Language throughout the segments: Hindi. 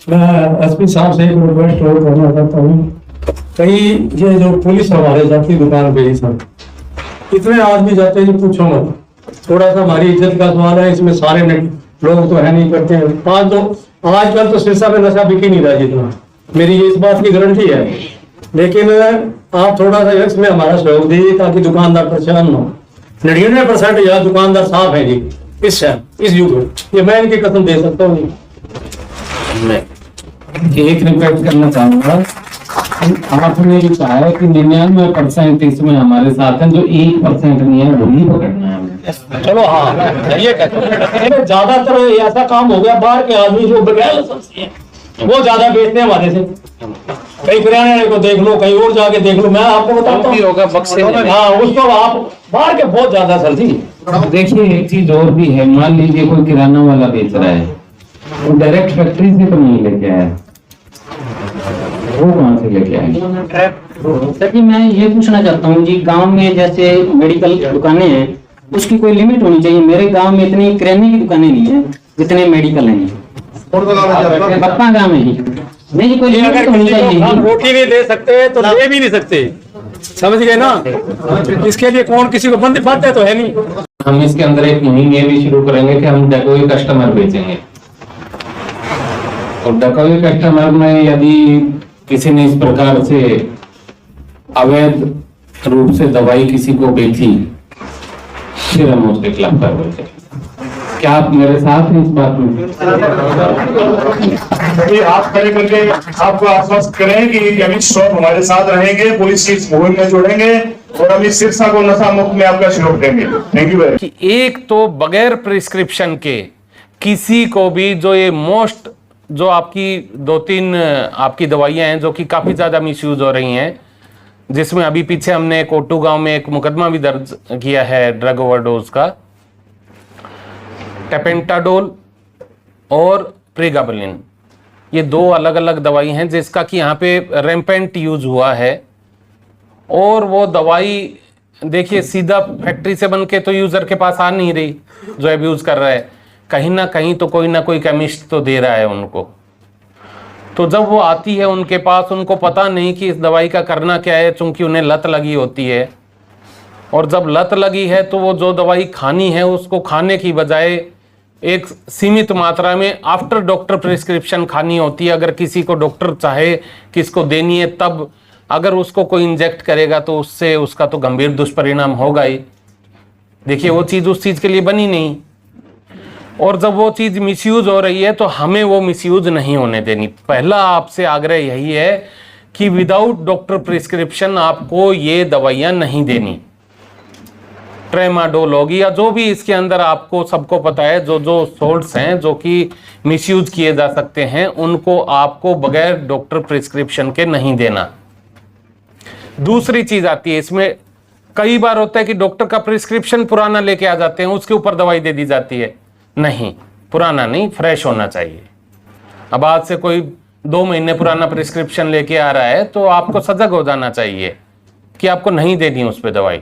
मैं एसपी साहब से एक रिक्वेस्ट और करना चाहता हूँ। कई ये जो पुलिस हमारे जाती दुकान पे ही सर, इतने आदमी जाते हैं, पूछो मत। थोड़ा सा हमारी इज्जत का सवाल है, इसमें सारे लोग तो है नहीं करते हैं। आज तो आजकल तो सिरसा में नशा बिक ही नहीं रहा जितना, मेरी ये इस बात की गारंटी है। लेकिन आप थोड़ा सा इसमें हमारा सहयोग दीजिए ताकि दुकानदार परेशान न हो। 99% यहाँ दुकानदार साफ है जी इस युग में, ये मैं इनकी कसम दे सकता हूँ। मैं एक रिक्वेस्ट करना चाहूंगा, आपने जो कहा है कि 99% इसमें हमारे साथ हैं, जो 1% नहीं है वही पकड़ना है हमें। चलो हाँ, ये कहते हैं ज्यादातर ऐसा काम हो गया, बाहर के आदमी जो बगैर लाइसेंस के हैं वो ज्यादा बेचते हैं हमारे से। कहीं किराने को देख लो, कहीं और जाके देख लो, मैं आपको बताता हूँ होगा बक्से में। हाँ, उसको आप बाहर के बहुत ज्यादा सर जी। देखिए एक चीज और भी है, मान लीजिए कोई किराना वाला बेच रहा है, वो डायरेक्ट फैक्ट्री से तो नहीं लेके आया, वो कहाँ से लेके आए? सर जी मैं ये पूछना चाहता हूँ जी, गांव में जैसे मेडिकल दुकानें हैं, उसकी कोई लिमिट होनी चाहिए। मेरे गांव में इतनी किराने की दुकानें नहीं है जितने मेडिकल हैं। बप्पा गांव में ही नहीं, कोई लिमिट होनी चाहिए। हम रोटी नहीं दे सकते तो ले भी नहीं सकते, समझ गए ना। इसके लिए कौन किसी को बंद पाते तो है नहीं। हम इसके अंदर एक मुहिम ये भी शुरू करेंगे कि हम डेकोई कस्टमर बेचेंगे, और डेकोई कस्टमर में यदि किसी ने इस प्रकार से अवैध रूप से दवाई किसी को बेची, फिर हम उसके खिलाफ कार्रवाई करेंगे। क्या आप मेरे साथ हैं इस बात में? आप खड़े करके आपको आश्वस्त करें कि केमिस्ट शॉप हमारे साथ रहेंगे, पुलिस की इस मुहिम में जोड़ेंगे और हम इस सिरसा को नशा मुक्त में आपका सहयोग देंगे। Thank you very much. एक तो बगैर प्रिस्क्रिप्शन के किसी को भी, जो ये मोस्ट जो आपकी 2-3 आपकी दवाइयां हैं जो कि काफी ज्यादा मिसयूज हो रही हैं, जिसमें अभी पीछे हमने कोटू गांव में एक मुकदमा भी दर्ज किया है ड्रग ओवरडोज का, टेपेंटाडोल और प्रेगाबलिन। ये 2 अलग अलग दवाई हैं जिसका कि यहाँ पे रैम्पेंट यूज हुआ है। और वो दवाई देखिए सीधा फैक्ट्री से बन के तो यूजर के पास आ नहीं रही, जो अब्यूज कर रहा है, कहीं ना कहीं तो कोई ना कोई केमिस्ट तो दे रहा है उनको। तो जब वो आती है उनके पास, उनको पता नहीं कि इस दवाई का करना क्या है, चूंकि उन्हें लत लगी होती है। और जब लत लगी है तो वो जो दवाई खानी है उसको खाने की बजाय एक सीमित मात्रा में आफ्टर डॉक्टर प्रिस्क्रिप्शन खानी होती है। अगर किसी को डॉक्टर चाहे कि इसको देनी है, तब अगर उसको कोई इंजेक्ट करेगा तो उससे उसका तो गंभीर दुष्परिणाम होगा ही। देखिए वो चीज़ उस चीज़ के लिए बनी नहीं, और जब वो चीज़ मिसयूज हो रही है तो हमें वो मिसयूज नहीं होने देनी। पहला आपसे आग्रह यही है कि विदाउट डॉक्टर प्रिस्क्रिप्शन आपको ये दवाइयाँ नहीं देनी। ट्रेमाडोल होगी या जो भी इसके अंदर आपको सबको पता है, जो जो सोल्ट्स हैं जो कि मिसयूज किए जा सकते हैं, उनको आपको बगैर डॉक्टर प्रिस्क्रिप्शन के नहीं देना। दूसरी चीज आती है इसमें, कई बार होता है कि डॉक्टर का प्रिस्क्रिप्शन पुराना लेके आ जाते हैं, उसके ऊपर दवाई दे दी जाती है। नहीं, पुराना नहीं, फ्रेश होना चाहिए। अब आज से कोई 2 महीने पुराना प्रिस्क्रिप्शन लेके आ रहा है तो आपको सजग हो जाना चाहिए कि आपको नहीं देनी उस पर दवाई।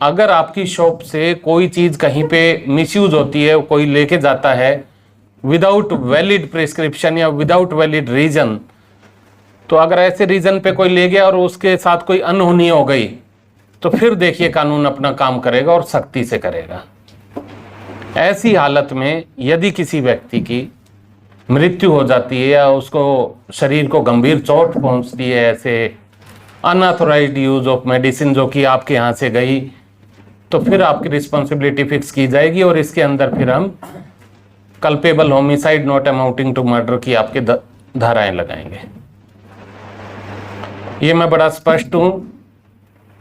अगर आपकी शॉप से कोई चीज़ कहीं पे मिसयूज होती है, कोई लेके जाता है विदाउट वैलिड प्रिस्क्रिप्शन या विदाउट वैलिड रीजन, तो अगर ऐसे रीजन पे कोई ले गया और उसके साथ कोई अनहोनी हो गई तो फिर देखिए कानून अपना काम करेगा और सख्ती से करेगा। ऐसी हालत में यदि किसी व्यक्ति की मृत्यु हो जाती है या उसको शरीर को गंभीर चोट पहुंचती है, ऐसे अनऑथोराइज्ड यूज ऑफ मेडिसिन जो कि आपके यहाँ से गई, तो फिर आपकी रिस्पॉन्सिबिलिटी फिक्स की जाएगी और इसके अंदर फिर हम culpable homicide not amounting to murder की आपके धाराएं लगाएंगे। ये मैं बड़ा स्पष्ट हूं,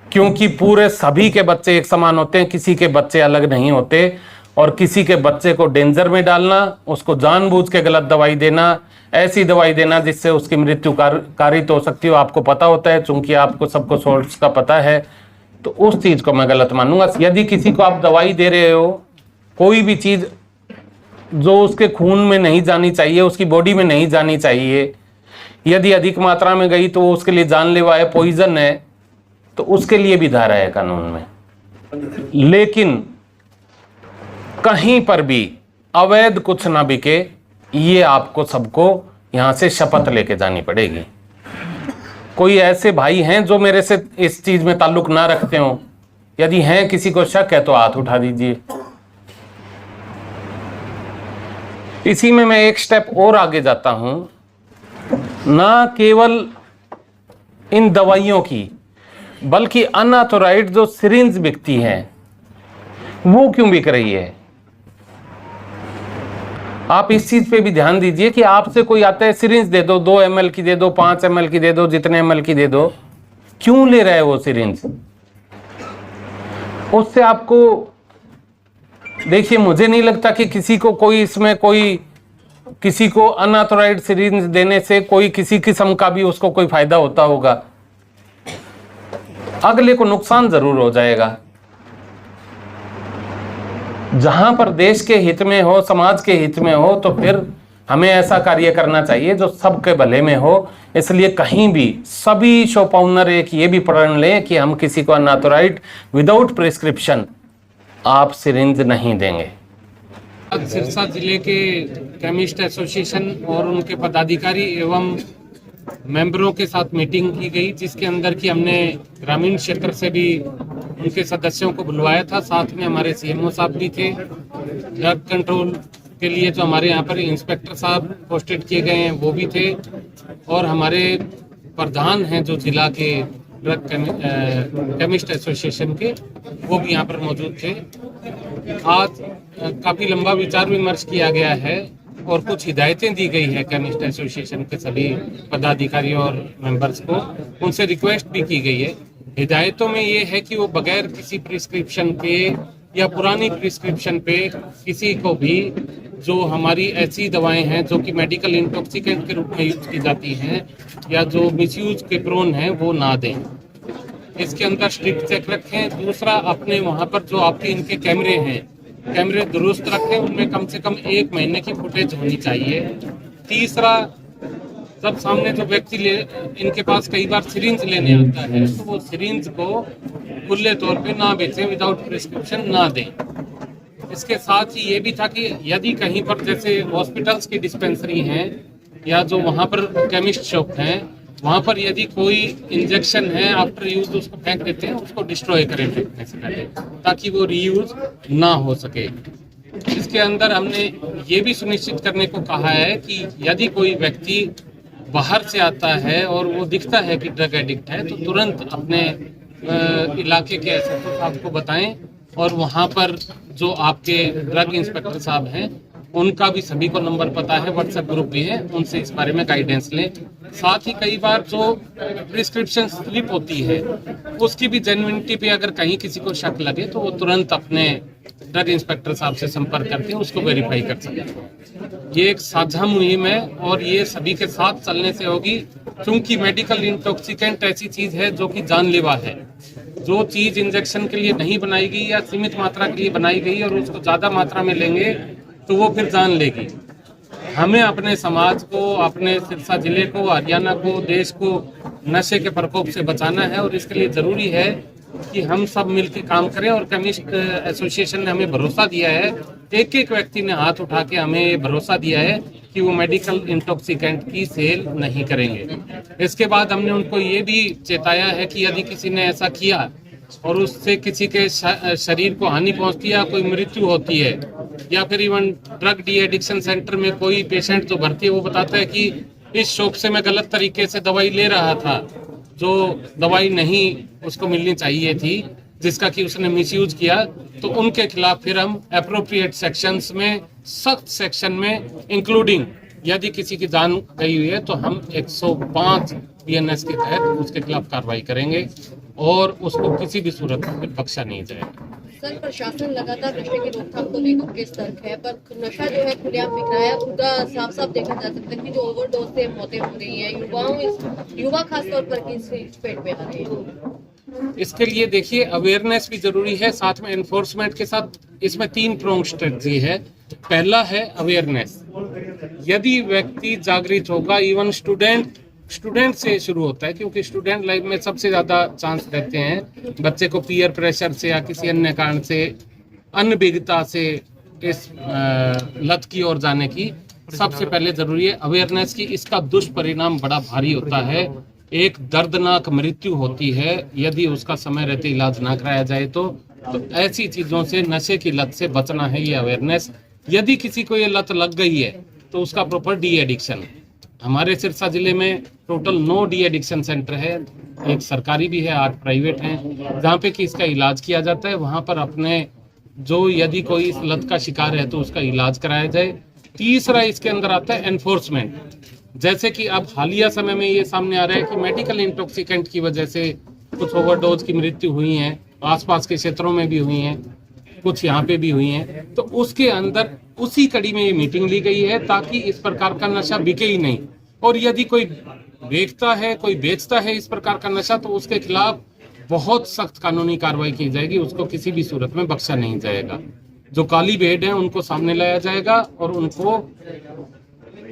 क्योंकि पूरे सभी के बच्चे एक समान होते हैं, किसी के बच्चे अलग नहीं होते। और किसी के बच्चे को डेंजर में डालना, उसको जानबूझ के गलत दवाई देना, ऐसी दवाई देना जिससे उसकी मृत्यु कारित हो सकती हो, आपको पता होता है, चूंकि आपको सबको सोर्स का पता है, तो उस चीज को मैं गलत मानूंगा। यदि किसी को आप दवाई दे रहे हो, कोई भी चीज जो उसके खून में नहीं जानी चाहिए, उसकी बॉडी में नहीं जानी चाहिए, यदि अधिक मात्रा में गई तो वो उसके लिए जानलेवा है, पॉइजन है, तो उसके लिए भी धारा है कानून में। लेकिन कहीं पर भी अवैध कुछ ना बिके, ये आपको सबको यहाँ से शपथ लेके जानी पड़ेगी। कोई ऐसे भाई हैं जो मेरे से इस चीज में ताल्लुक ना रखते हो? यदि हैं, किसी को शक है तो हाथ उठा दीजिए। इसी में मैं एक स्टेप और आगे जाता हूं, ना केवल इन दवाइयों की बल्कि अनऑथोराइज्ड जो सिरिंज बिकती है वो क्यों बिक रही है? आप इस चीज पे भी ध्यान दीजिए कि आपसे कोई आता है, सिरिंज दे दो, 2 ml की दे दो, 5 ml की दे दो, जितने ml की दे दो। क्यों ले रहा है वो सिरिंज? उससे आपको, देखिए, मुझे नहीं लगता कि किसी को कोई इसमें कोई किसी को अनऑथोराइज्ड सिरिंज देने से कोई किसी किस्म का भी उसको कोई फायदा होता होगा। अगले को नुकसान जरूर हो जाएगा। जहां पर देश के हित में हो, समाज के हित में हो, तो फिर हमें ऐसा कार्य करना चाहिए जो सबके भले में हो। इसलिए कहीं भी सभी शॉप ओनर एक ये भी प्रण लें कि हम किसी को अनऑथोराइज्ड विदाउट प्रिस्क्रिप्शन आप सिरिंज नहीं देंगे। आज सिरसा जिले के केमिस्ट एसोसिएशन और उनके पदाधिकारी एवं मेंबरों के साथ मीटिंग की गई, जिसके अंदर की हमने ग्रामीण क्षेत्र से भी उनके सदस्यों को बुलवाया था। साथ में हमारे सीएमओ साहब भी थे। ड्रग कंट्रोल के लिए जो हमारे यहाँ पर इंस्पेक्टर साहब पोस्टेड किए गए हैं वो भी थे, और हमारे प्रधान हैं जो जिला के ड्रग केमिस्ट एसोसिएशन के, वो भी यहाँ पर मौजूद थे। आज काफी लंबा विचार विमर्श किया गया है और कुछ हिदायतें दी गई है केमिस्ट एसोसिएशन के सभी पदाधिकारियों और मेंबर्स को। उनसे रिक्वेस्ट भी की गई है। हिदायतों में ये है कि वो बगैर किसी प्रिस्क्रिप्शन के या पुरानी प्रिस्क्रिप्शन पे किसी को भी जो हमारी ऐसी दवाएं हैं जो कि मेडिकल इंटॉक्सिकेंट के रूप में यूज की जाती हैं या जो मिसयूज के प्रोन हैं वो ना दें। इसके अंदर स्ट्रिक्ट चेक रखें। दूसरा, अपने वहाँ पर जो आपके इनके कैमरे हैं, कैमरे दुरुस्त रखें, उनमें कम से कम 1 महीने की फुटेज होनी चाहिए। तीसरा, जब सामने जो व्यक्ति इनके पास कई बार सिरिंज लेने आता है तो वो सिरिंज को खुले तौर पे ना बेचें, विदाउट प्रिस्क्रिप्शन ना दें। इसके साथ ही ये भी था कि यदि कहीं पर जैसे हॉस्पिटल्स की डिस्पेंसरी हैं या जो वहाँ पर केमिस्ट शॉप हैं, वहाँ पर यदि कोई इंजेक्शन है आफ्टर यूज उसको फेंक देते हैं, उसको डिस्ट्रॉय करें फेंकने से पहले, ताकि वो रीयूज ना हो सके। इसके अंदर हमने ये भी सुनिश्चित करने को कहा है कि यदि कोई व्यक्ति बाहर से आता है और वो दिखता है कि ड्रग एडिक्ट है तो तुरंत अपने इलाके के एसएचओ साहब को बताएं, और वहाँ पर जो आपके ड्रग इंस्पेक्टर साहब हैं उनका भी सभी को नंबर पता है, व्हाट्सएप ग्रुप भी है, उनसे इस बारे में गाइडेंस लें। साथ ही कई बार जो प्रिस्क्रिप्शन स्लिप होती है उसकी भी जेन्युइनिटी पे अगर कहीं किसी को शक लगे तो वो तुरंत अपने ड्रग इंस्पेक्टर साहब से संपर्क करके उसको वेरीफाई कर सकते। ये एक साझा मुहिम है और ये सभी के साथ चलने से होगी, क्योंकि मेडिकल इंटॉक्सिकेंट ऐसी चीज है जो कि जानलेवा है। जो चीज इंजेक्शन के लिए नहीं बनाई गई या सीमित मात्रा के लिए बनाई गई और उसको ज्यादा मात्रा में लेंगे तो वो फिर जान लेगी। हमें अपने समाज को, अपने सिरसा जिले को, हरियाणा को, देश को नशे के प्रकोप से बचाना है, और इसके लिए जरूरी है कि हम सब मिलकर काम करें। और केमिस्ट एसोसिएशन ने हमें भरोसा दिया है, एक एक व्यक्ति ने हाथ उठा के हमें भरोसा दिया है कि वो मेडिकल इंटॉक्सिकेंट की सेल नहीं करेंगे। इसके बाद हमने उनको ये भी चेताया है कि यदि किसी ने ऐसा किया और उससे किसी के शरीर को हानि पहुंचती है या कोई मृत्यु होती है, या फिर even drug de addiction centre में कोई पेशेंट जो भर्ती है वो बताता है कि इस शॉप से मैं गलत तरीके से दवाई ले रहा था, जो दवाई नहीं उसको मिलनी चाहिए थी, जिसका कि उसने मिसयूज किया, तो उनके खिलाफ फिर हम एप्रोप्रिएट सेक्शंस में, सख्त सेक्शन में, इंक्लूडिंग यदि किसी की जान गई हुई है तो हम 105 बीएनएस के तहत उसके खिलाफ कार्रवाई करेंगे और उसको किसी भी सूरत में बख्शा नहीं जाएगा। सर, प्रशासन लगातार नशे की रोकथाम को लेकर के सतर्क है, पर नशा जो है खुलेआम बिक रहा है। पूरा साफ साफ देखा जा सकता है कि जो ओवरडोज से मौतें हो रही हैं, युवा खासतौर पर किस पेट में आ रहे हैं। इसके लिए देखिए अवेयरनेस भी जरूरी है, साथ में एनफोर्समेंट के साथ इसमें 3 प्रोंग स्ट्रेटजी है। पहला है अवेयरनेस। यदि व्यक्ति जागृत होगा, इवन स्टूडेंट से शुरू होता है, क्योंकि स्टूडेंट लाइफ में सबसे ज्यादा चांस रहते हैं बच्चे को पीयर प्रेशर से या किसी अन्य कारण से, अनभिज्ञता से इस लत की ओर जाने की। सबसे पहले जरूरी है अवेयरनेस की। इसका दुष्परिणाम बड़ा भारी होता है, एक दर्दनाक मृत्यु होती है यदि उसका समय रहते इलाज ना कराया जाए तो ऐसी चीजों से, नशे की लत से बचना है ये अवेयरनेस। यदि किसी को ये लत लग गई है तो उसका प्रॉपर डी एडिक्शन। हमारे सिरसा जिले में टोटल 9 डी एडिक्शन सेंटर है, एक सरकारी भी है, 8 प्राइवेट हैं, जहाँ पे कि इसका इलाज किया जाता है। वहाँ पर अपने जो यदि कोई इस लत का शिकार है तो उसका इलाज कराया जाए। तीसरा इसके अंदर आता है एनफोर्समेंट। जैसे कि अब हालिया समय में ये सामने आ रहा है कि मेडिकल इंटॉक्सिकेंट की वजह से कुछ ओवरडोज की मृत्यु हुई है, आसपास के क्षेत्रों में भी हुई हैं, कुछ यहाँ पे भी हुई हैं। तो उसके अंदर उसी कड़ी में ये मीटिंग ली गई है ताकि इस प्रकार का नशा बिके ही नहीं, और यदि कोई बेचता है, कोई बेचता है इस प्रकार का नशा तो उसके खिलाफ बहुत सख्त कानूनी कार्रवाई की जाएगी, उसको किसी भी सूरत में बख्शा नहीं जाएगा। जो काली भेड़ है उनको सामने लाया जाएगा और उनको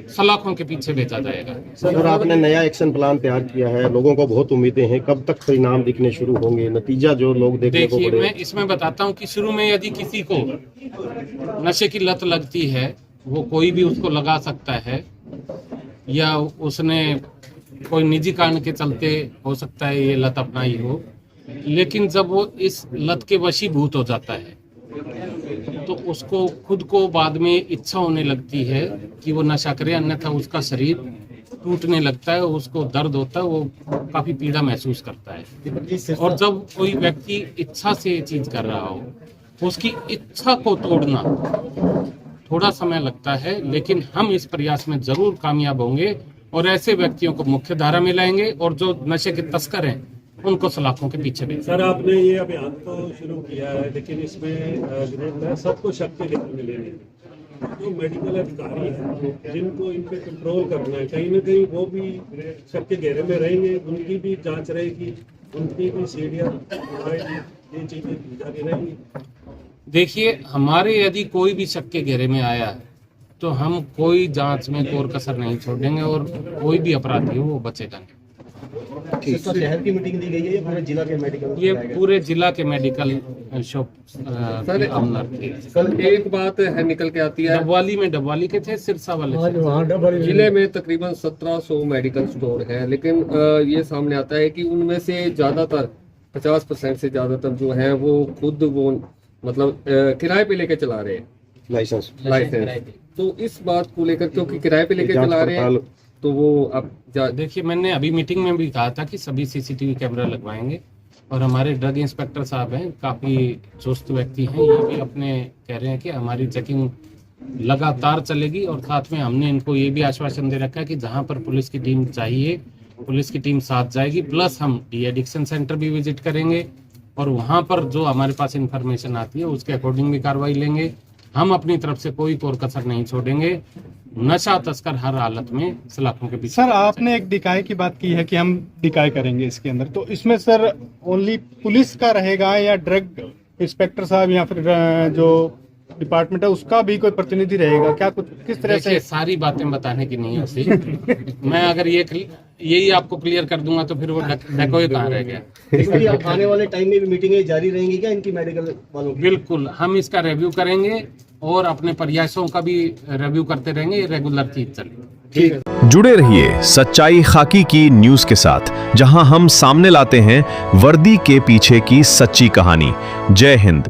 सलाखों के पीछे बेचा जाएगा। सर, आपने नया एक्शन प्लान तैयार किया है, लोगों को बहुत उम्मीदें हैं, कब तक परिणाम दिखने शुरू होंगे, नतीजा जो लोग देखने को देखिए, मिलेगा? मैं इसमें बताता हूँ कि शुरू में यदि किसी को नशे की लत लगती है, वो कोई भी उसको लगा सकता है, या उसने कोई निजी कारण के चलते हो सकता है ये लत अपनाई हो, लेकिन जब वो इस लत के वशीभूत हो जाता है तो उसको खुद को बाद में इच्छा होने लगती है कि वो नशा करे, अन्यथा उसका शरीर टूटने लगता है, उसको दर्द होता है, वो काफी पीड़ा महसूस करता है। और जब कोई व्यक्ति इच्छा से ये चीज कर रहा हो, उसकी इच्छा को तोड़ना थोड़ा समय लगता है, लेकिन हम इस प्रयास में जरूर कामयाब होंगे और ऐसे व्यक्तियों को मुख्य धारा में लाएंगे और जो नशे के तस्कर हैं उनको सलाखों के पीछे भेजेंगे। सर, आपने ये अभियान तो शुरू किया है, लेकिन इसमें सबको शक के घेरे में लेने, जो मेडिकल अधिकारी हैं जिनको इन पे कंट्रोल करना है, कहीं ना कहीं वो भी शक के घेरे में रहेंगे, उनकी भी जांच रहेगी, उनकी भी सीढ़ियाँ ये चीजें जारी रहेंगी। देखिए, हमारे यदि कोई भी शक के घेरे में आया तो हम कोई जांच में कोर कसर नहीं छोड़ेंगे और कोई भी अपराधी हो वो बचेगा नहीं। शहर की मीटिंग दी गई है या पूरे जिला के मेडिकल? ये पूरे जिला के मेडिकल शॉप कल एक बात है निकल के आती है, डबवाली के थे, सिरसा वाले जिले में तकरीबन 1700 मेडिकल स्टोर हैं, लेकिन ये सामने आता है कि उनमें से ज्यादातर 50% से ज्यादातर जो है वो खुद वो मतलब किराए पे लेके चला रहे हैं लाइसेंस। तो इस बात को लेकर, क्योंकि किराए पे लेके चला रहे हैं, तो वो अब देखिए, मैंने अभी मीटिंग में भी कहा था कि सभी सीसीटीवी कैमरा लगवाएंगे और हमारे ड्रग इंस्पेक्टर साहब हैं, काफ़ी चुस्त व्यक्ति हैं, ये भी अपने कह रहे हैं कि हमारी चेकिंग लगातार चलेगी और साथ में हमने इनको ये भी आश्वासन दे रखा है कि जहां पर पुलिस की टीम चाहिए पुलिस की टीम साथ जाएगी, प्लस हम डी एडिक्शन सेंटर भी विजिट करेंगे और वहां पर जो हमारे पास इंफॉर्मेशन आती है उसके अकॉर्डिंग भी कार्रवाई लेंगे। हम अपनी तरफ से कोई कोर कसर नहीं छोड़ेंगे, नशा तस्कर हर हालत में सलाखों के पीछे। सर, आपने एक डिकाई की बात की है कि हम डिकाई करेंगे इसके अंदर, तो इसमें सर ओनली पुलिस का रहेगा या ड्रग इंस्पेक्टर साहब या फिर जो डिपार्टमेंट है उसका भी कोई प्रतिनिधि रहेगा क्या? कुछ किस तरह से? सारी बातें बताने की नहीं होती मैं अगर यही आपको क्लियर कर दूंगा तो फिर वो डकोए कहाँ रह गया। आने वाले टाइम में भी मीटिंगें जारी रहेंगी क्या इनकी मेडिकल वालों की? बिल्कुल, हम इसका रिव्यू करेंगे और अपने प्रयासों का भी रिव्यू करते रहेंगे, रेगुलर चीज चलेगी। जुड़े रहिए सच्चाई खाकी की न्यूज के साथ, जहां हम सामने लाते हैं वर्दी के पीछे की सच्ची कहानी। जय हिंद।